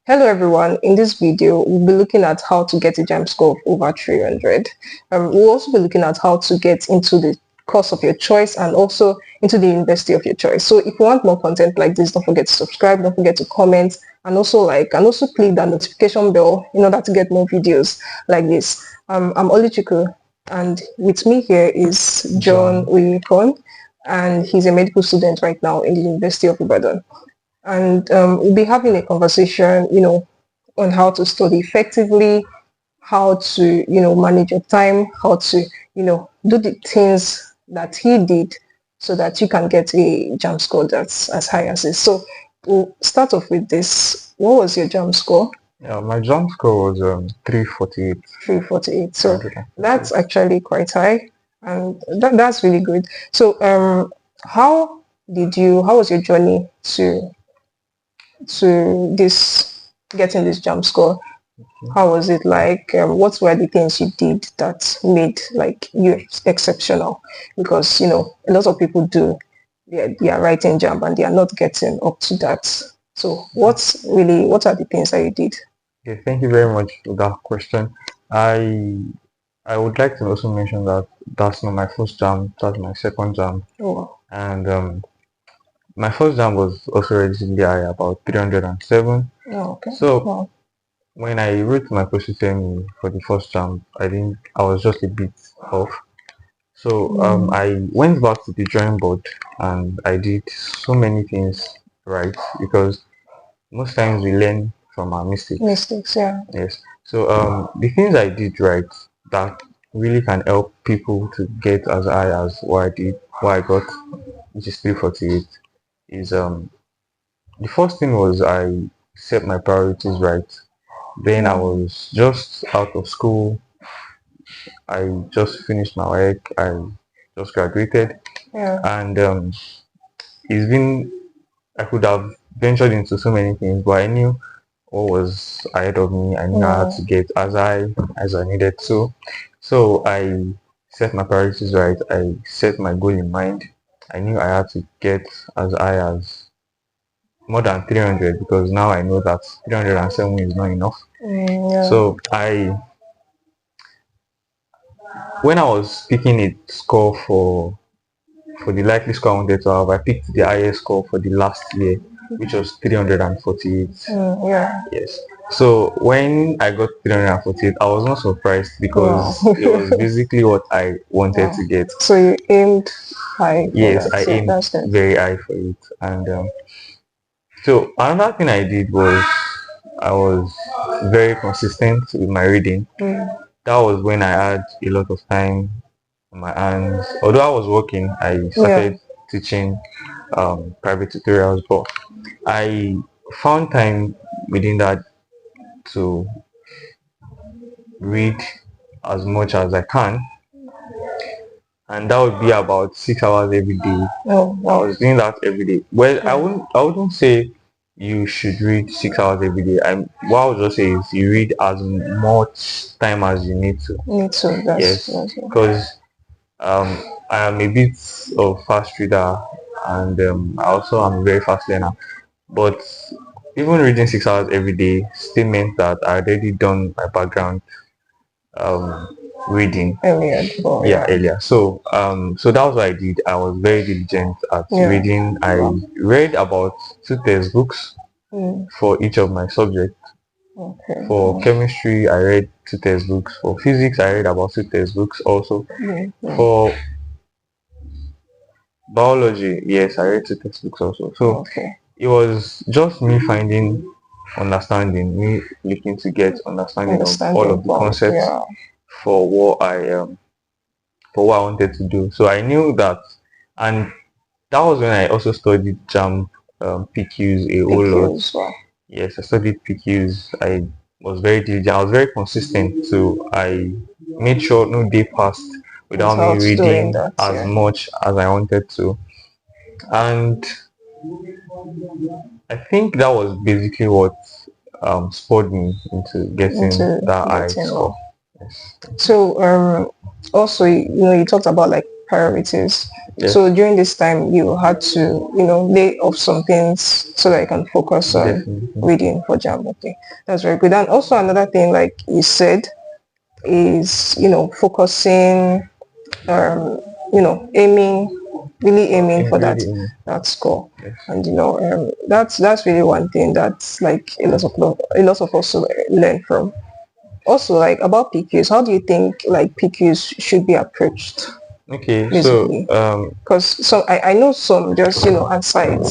Hello everyone, in this video we'll be looking at how to get a JAMB score of over 300. We'll also be looking at how to get into the course of your choice and also into the university of your choice. So if you want more content like this, don't forget to subscribe, don't forget to comment, and also like and also click that notification bell in order to get more videos like this. I'm Olichuku, and with me here is John Oyekan, and he's a medical student right now in the University of Ibadan. And we'll be having a conversation, on how to study effectively, how to, manage your time, how to, do the things that he did so that you can get a JAMB score that's as high as this. So we'll start off with this. What was your JAMB score? Yeah, my JAMB score was 348. 348. So that's actually quite high, and that's really good. So how was your journey to getting this JAMB score? How was it like? What were the things you did that made like you exceptional? Because a lot of people they are writing JAMB and they are not getting up to that. So what are the things that you did? Okay, thank you very much for that question. I would like to also mention that that's not my first JAMB, that's my second JAMB. Oh. And my first JAMB was also relatively high, about 307. Oh, okay. So when I wrote my post-UTME for the first JAMB, I was just a bit off. So I went back to the drawing board and I did so many things right, because most times we learn from our mistakes. Yeah. Yes. So the things I did right that really can help people to get as high as what I got, which is 348, is the first thing was I set my priorities right. Then I was just out of school. I just finished my work. I just graduated. Yeah. And it's been, I could have ventured into so many things, but I knew what was ahead of me. I knew I had to get as high as I needed to. So I set my priorities right. I set my goal in mind. I knew I had to get as high as more than 300, because now I know that 307 is not enough. So when I was picking a score for the likely score I wanted to have, I picked the highest score for the last year, which was 348. Yeah. Yes. So when I got 348, I was not surprised, because it was basically what I wanted to get. So you aimed high? Yes, I aimed very high for it. And so another thing I did was I was very consistent with my reading. That was when I had a lot of time on my hands. Although I was working, I started teaching private tutorials, but I found time within that to read as much as I can, and that would be about 6 hours every day. Oh, wow. I was doing that every day. Well, I wouldn't say you should read 6 hours every day. What I would just say is you read as much time as you need to. Yes, because I am a bit of fast reader, and I also am a very fast learner. But even reading 6 hours every day still meant that I already done my background reading earlier. So so that was what I did. I was very diligent at reading. I read about 2 textbooks for each of my subjects. For chemistry, I read 2 textbooks. For physics, I read about 2 textbooks also. For biology, yes, I read 2 textbooks also. So it was just me finding understanding, me looking to get understanding of all of the concepts for what I wanted to do. So I knew that, and that was when I also studied JAMB PQs a whole lot. Wow. Yes, I studied PQs. I was very diligent. I was very consistent. So I made sure no day passed without me reading as much as I wanted to. And I think that was basically what spurred me into getting that high score. Yes. So also you talked about like priorities. Yes. So during this time, you had to, lay off some things so that you can focus on Definitely. reading for JAMB. Okay, that's very good. And also another thing, like you said, is, focusing, aiming, really aiming for that, Really, that score. yes. And, that's really one thing that's like a lot of us learn from. Also, like about PQs, how do you think like PQs should be approached? Okay, so Basically, because I know some just answer it,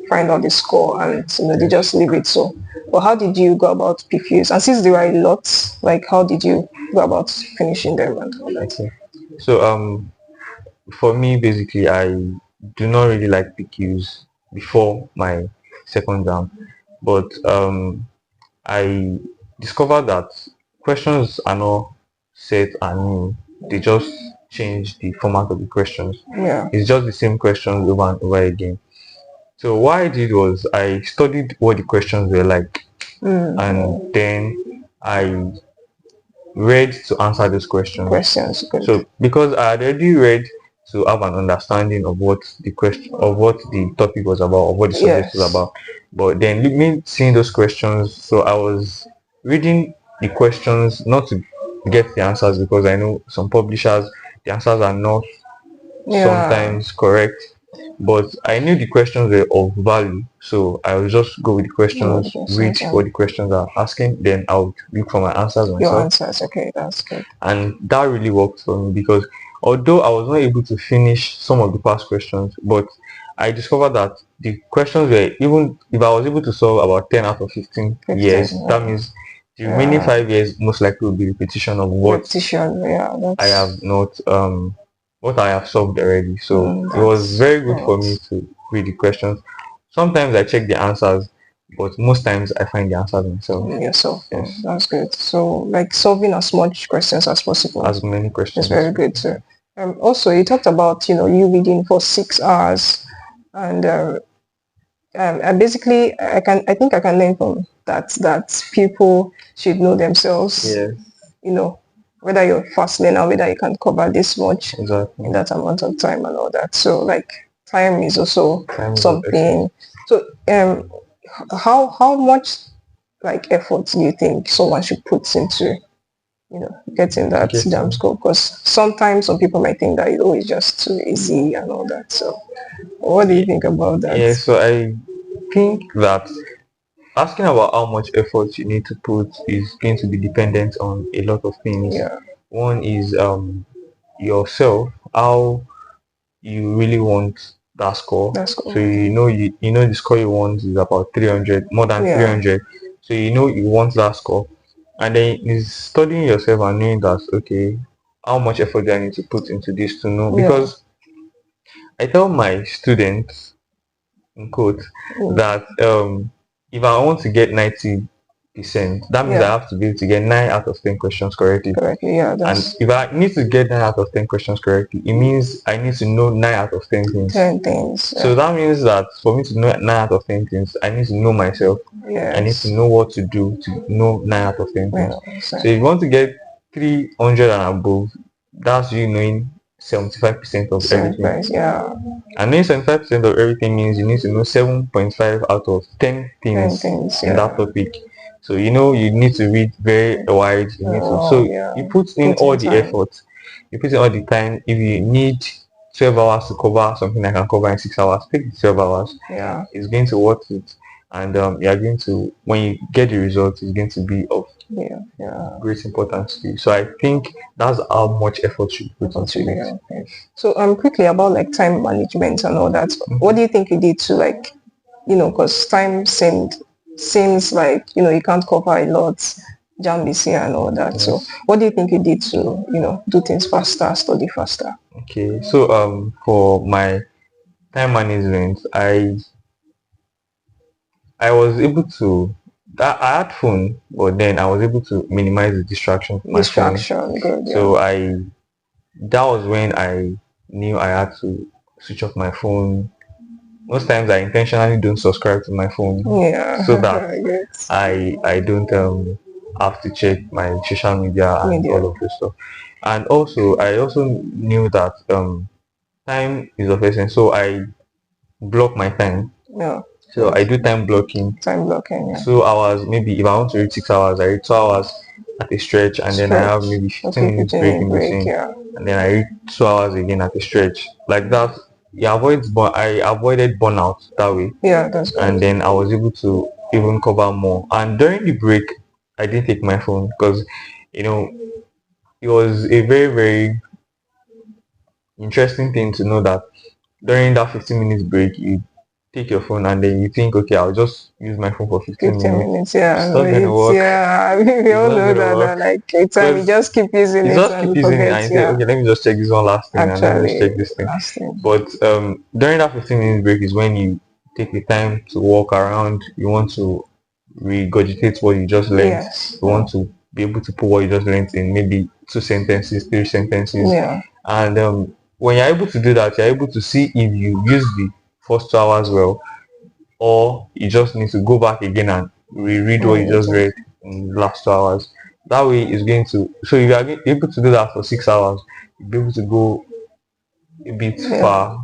find out the score, and they just leave it. So, but how did you go about PQs? And since there are a lot, like how did you go about finishing them and all that? okay. So for me, basically, I do not really like PQs before my second jam, but I discovered that questions are not set and new. They just change the format of the questions. Yeah. It's just the same questions over and over again. So what I did was I studied what the questions were like, and then I read to answer those Questions. Good. So because I had already read to have an understanding of what the question of what the topic was about, of what the subject was Yes. about. But then me seeing those questions, so I was reading the questions not to get the answers, because I know some publishers, the answers are not sometimes correct. But I knew the questions were of value, so I would just go with the questions, read what the questions are asking, then I would look for my answers Your myself. answers. Okay, that's good. And that really worked for me, because although I was not able to finish some of the past questions, but I discovered that the questions were, even if I was able to solve about 10 out of 15 years, that means the remaining 5 years most likely will be repetition of what I have not what I have solved already. So it was very good for me to read the questions. Sometimes I check the answers, but most times I find the answers myself. Yourself. Yes. That's good. So like solving as much questions as possible. As many questions. It's very good too. Also, you talked about you reading for 6 hours, and basically I think I can learn from that people should know themselves. Yes. Whether you're a fast learner, whether you can cover this much Exactly. in that amount of time and all that. So like time is also Time is something. So how much like effort do you think someone should put into getting that JAMB score? Because sometimes some people might think that it's just too easy and all that. So what do you think about that? Yeah, so I think that asking about how much effort you need to put is going to be dependent on a lot of things. Yeah. One is yourself, how you really want that score. So you know the score you want is about 300, more than 300. So you know you want that score, and then is studying yourself and knowing that, okay, how much effort do I need to put into this to know? Because I tell my students, in quote, that if I want to get 90%, that means I have to be able to get 9 out of 10 questions correctly. And if I need to get 9 out of 10 questions correctly, it means I need to know 9 out of 10 things. 10 things. So that means that for me to know 9 out of 10 things, I need to know myself. I need to know what to do to know 9 out of 10 things. So if you want to get 300 and above, that's you knowing 75% of everything. And knowing 75% of everything means you need to know 7.5 out of 10 things in that topic. So you need to read very wide. You put in all the effort, you put in all the time. If you need 12 hours to cover something I can cover in 6 hours, take the 12 hours. It's going to worth it. And you are going to, when you get the result, it's going to be of great importance to you. So I think that's how much effort you put into it. So quickly about like time management and all that. What do you think you did to like, because time seems like you can't cover a lot, JAMB is here and all that. So what do you think you did to do things faster, study faster? Okay, so for my time management, I was able to, I had phone, but then I was able to minimize the distraction from my phone. Good. So that was when I knew I had to switch off my phone. Most times I intentionally don't subscribe to my phone, so that I don't have to check my social media and all of this stuff. And also I also knew that time is of essence, so I block my time. Yeah. So I do time blocking. Time blocking. Yeah. 2 hours, maybe if I want to read 6 hours, I read 2 hours at a stretch, and then I have maybe 15 Okay, minutes 15 break minute in break. between, Yeah. and then I read 2 hours again at a stretch. Like that, I avoided burnout that way, Yeah, that's good. and then I was able to even cover more. And during the break, I didn't take my phone because, you know, it was a very, very interesting thing to know that during that 15 minutes break, you take your phone and then you think, okay, I'll just use my phone for 15 15 minutes. minutes, yeah. It's not gonna It's, work. yeah, we It's all not know gonna that, work like, it's time you because just keep using you it just keep and using it forget, and you say, yeah. okay, let me just check this one last thing and let me just Actually, check this thing. last thing. But during that 15 minutes break is when you take the time to walk around. You want to regurgitate what you just learned. Yes. You want to be able to put what you just learned in maybe 2 sentences, 3 sentences, Yeah. and when you're able to do that, you're able to see if you use the first 2 hours well, or you just need to go back again and reread what you just read in the last 2 hours. That way it's going to, so if you are able to do that for 6 hours, you'll be able to go a bit Yeah. far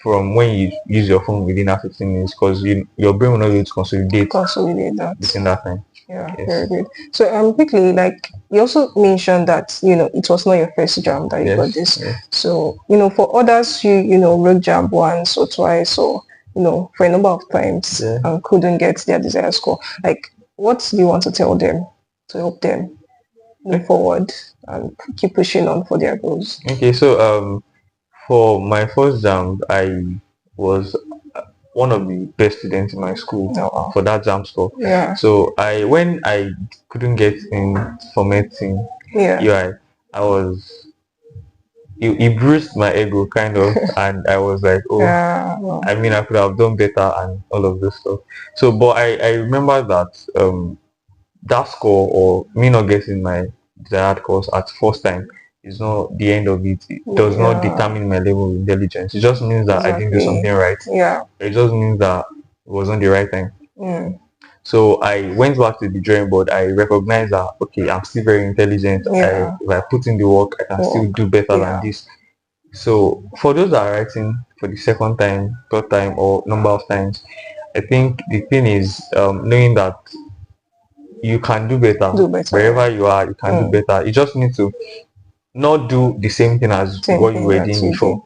from when you use your phone within that 15 minutes, because your brain will not be able to Consolidate that. between that time. Yeah, Yes. very good. So quickly, like you also mentioned that it was not your first jam that you got this. Yes. So for others wrote jam once or twice or for a number of times Yeah. and couldn't get their desired score. Like, what do you want to tell them to help them move forward and keep pushing on for their goals? Okay, so for my first jam, I was one of the best students in my school for that jam score. Yeah. So when I couldn't get in for medicine, Yeah. I was it bruised my ego kind of, and I was like, oh, Yeah. Well, I mean, I could have done better and all of this stuff. So, but I remember that that score or me not getting my desired course at first time is not the end of it. It does not determine my level of intelligence. It just means that I didn't do something right. Yeah. It just means that it wasn't the right time. So I went back to the drawing board. I recognized that, okay, I'm still very intelligent. Yeah. If I put in the work, I can still do better than this. So for those that are writing for the second time, third time, or number of times, I think the thing is knowing that you can do better. Wherever you are, you can do better. You just need to not do the same thing as what you were doing before.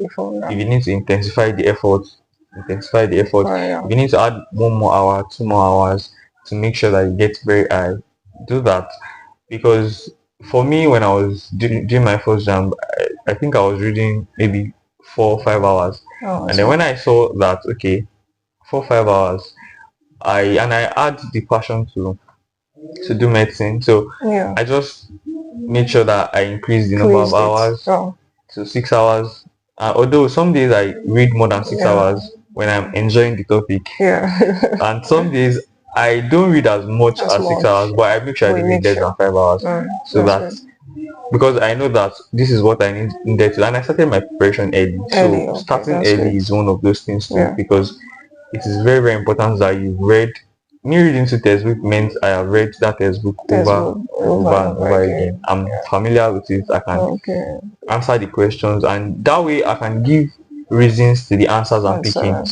If you need to intensify the effort. If you need to add 1 more hour, 2 more hours to make sure that you get very high, do that. Because for me, when I was doing my first jam, I think I was reading maybe 4 or 5 hours, and then when I saw that, okay, 4 or 5 hours, I had the passion to do medicine, so I just made sure that I increased the number of hours to 6 hours. Although some days I read more than 6 hours when I'm enjoying the topic, and some days I don't read as much as 6 hours, but I make sure I read less than 5 hours, so that because I know that this is what I needed to, and I started my preparation early. So starting early is one of those things too, because it is very, very important that you read. Me reading to textbook meant I have read that textbook over and over again. I'm familiar with it. I can answer the questions, and that way I can give reasons to the answers I'm picking.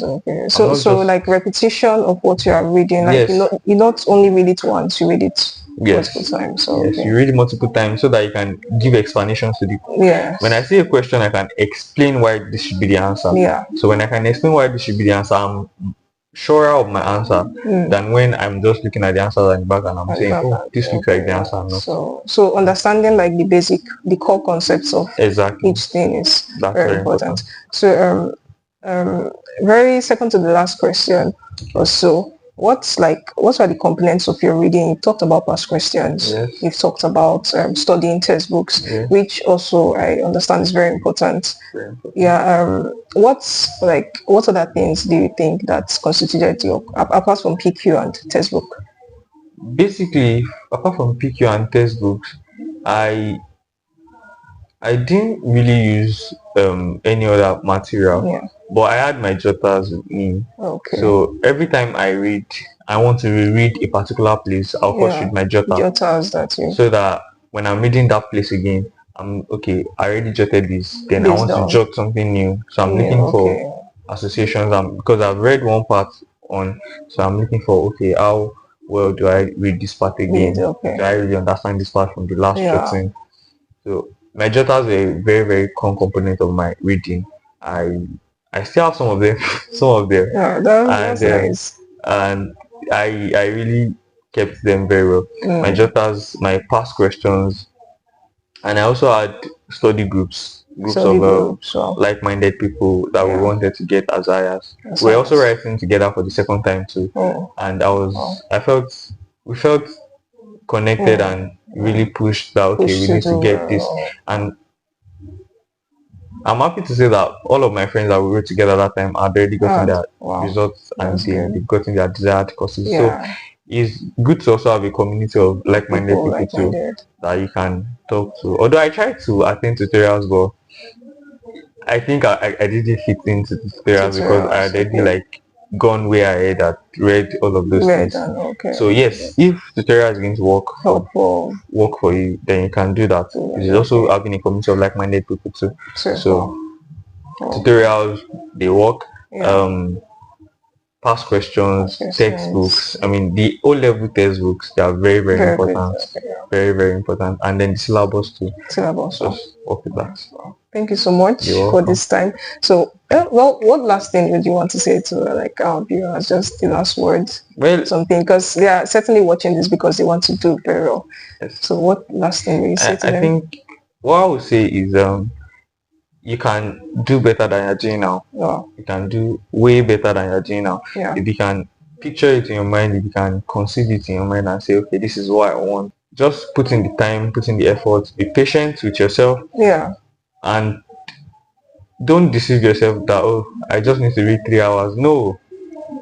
So like repetition of what you are reading, like you not only read it once, you read it multiple times. You read it multiple times so that you can give explanations to the when I see a question, I can explain why this should be the answer. So when I can explain why this should be the answer, I'm surer of my answer than when I'm just looking at the answer at the back and I'm saying, oh, this looks like the answer. No. So understanding like the core concepts of each thing is very important. So very second to the last question or so, what are the components of your reading? You talked about past questions. You've talked about studying textbooks, which also I understand is very important. What other things do you think that constituted your, apart from PQ and textbook? Basically, apart from PQ and textbooks, I didn't really use any other material, but I had my jotters with me. So every time I read, I want to reread a particular place, I'll first read my jotter, so that when I'm reading that place again, I'm okay. I already jotted this. Then I Based want to on. jot something new. So I'm Yeah, looking for okay. associations. Because I've read one part on. So I'm looking for okay, how well do I read this part Read, again? okay. Do I really understand this part from the last Yeah. jotting? So my jotters are a very very core component of my reading. I I still have some of them, some of them, Yeah, and that's nice. and I really kept them very well. My Mm. jotters, my past questions, and I also had study groups Study of group, so like-minded people that we yeah, wanted to get as hires. that's We're also nice. writing together for the second time too, Oh, and wow. I felt we felt connected Mm. and really Mm. pushed that okay, Push we to need to do get this. And I'm happy to say that all of my friends that we were together that time had already gotten hard. their Wow, results and that's good. they've gotten their desired courses. So Yeah, it's good to also have a community of like-minded people people like too minded. that you can talk to. Although I tried to attend tutorials, but I think I didn't fit into the tutorials because I Tutorials, had already okay. like gone way ahead and read all of those Read things. and okay. So yes, if tutorial is going to Helpful work for you, then you can do that. to It them, is also okay. having a community of like-minded people too. So, So wow. Oh, tutorials they work. yeah. Um, Past That's questions, questions. textbooks. I mean, the O-level textbooks they are very very Very good. important, Okay, yeah. very very important, and then the syllabus too. Syllabus. Wow. Just work with that. Wow. Thank you so much You're for welcome. this time. So, well, what last thing would you want to say to like our viewers? Just the last word, Well, something, because they are certainly watching this because they want to do very well. yes. So, what last thing will you say to I them? think what I would say is you can do better than you're doing now. Wow. You can do way better than you're doing now. Yeah. If you can picture it in your mind, if you can conceive it in your mind and say, okay, this is what I want. Just put in the time, put in the effort, be patient with yourself, Yeah. and don't deceive yourself that oh, I just need to read 3 hours. No,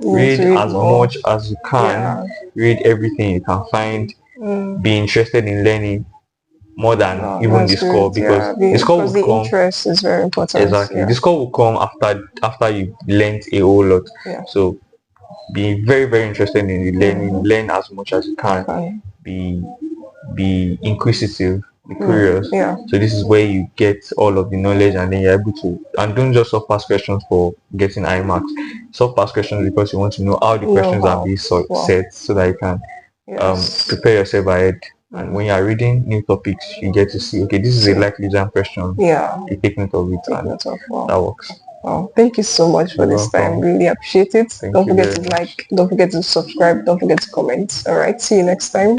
You need to read read as more. much as you can. Yeah. Read everything you can find. Mm. Be interested in learning more than Wow, even that's the score good. because Yeah, the score because would the come. interest is very important. Exactly. Yeah. The score will come after you learned a whole lot. Yeah. So be very, very interested in the learning. Mm-hmm. Learn as much as you can. Okay. Be be inquisitive. Be Mm. curious. Yeah. So this is where you get all of the knowledge and then you're able to and don't just solve past questions for getting high marks. Solve past questions because you want to know how the Know questions are how. being Wow. set so that you can Yes. prepare yourself ahead. And Mm. when you are reading new topics, you get to see, okay, this is a See. likely exam question. Yeah. You take note of it Take and note of. Wow. that works. Wow. Thank you so much for You're this time. welcome. Really appreciate it. Thank Don't you forget very to much. like. Don't forget to subscribe. Don't forget to comment. All right. See you next time.